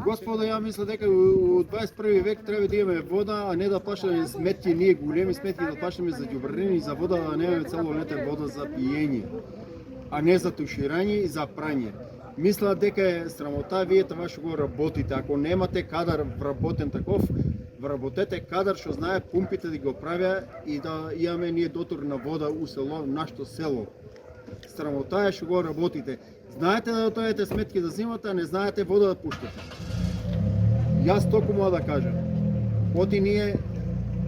Господа, ја мисля дека у 21 век треба да имаме вода, а не да плашаме сметки, ние големи сметки да плашаме за ѓубрини и за вода, да немаме цело летер вода за пиење, а не за туширање и за прање. Мисля дека е срамота вие това што го работите. Ако немате кадар вработен таков, вработете кадар што знае пумпите да го правя и да имаме ние дотор на вода у село, нашето село. Срамота е што го работите. Знаете да дојдете сметки да зимата, а не знаете вода да пуштате. Јас толку мога да кажам. Оти ние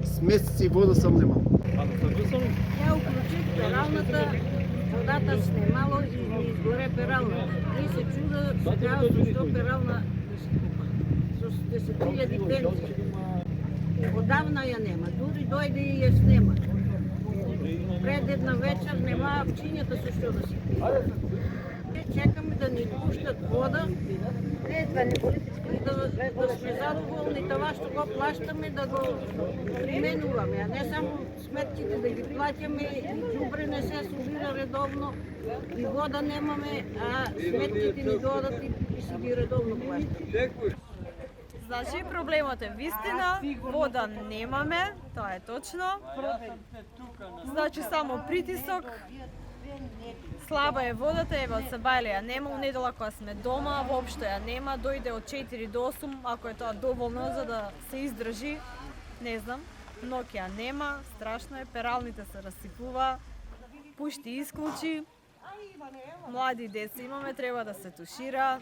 с месеци вода сам немам. Ја уклучив пералната, водата снемало и изгоре пералната. И се чуда сега зашто перална со 10.000 пензии. Одавна ја нема, дури дојде и ја снема. Пред една вечер нема пчињата со што да си пие. Чекаме да ни пуштат вода и да сме задоволни това што го плащаме, да го применуваме, а не само сметките да ги плаќаме и ѓубре не се собира редовно и вода немаме, а сметките ни додат и си ги редовно плащаме. Значи проблемот е вистина, вода немаме, тоа е точно. Значи само притисок, слаба е водата, еве од сабајле ја нема, у недела кога сме дома, воопшто ја нема, дојде од 4 до 8, ако е тоа доволно за да се издржи, не знам. Ноќ ја нема, страшно е, пералните се расипува, пушти исклучи, млади деца имаме, треба да се тушира.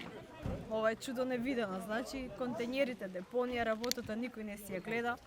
Ова е чудо невидено, значи контењерите, депонија, работата никој не си ја гледа.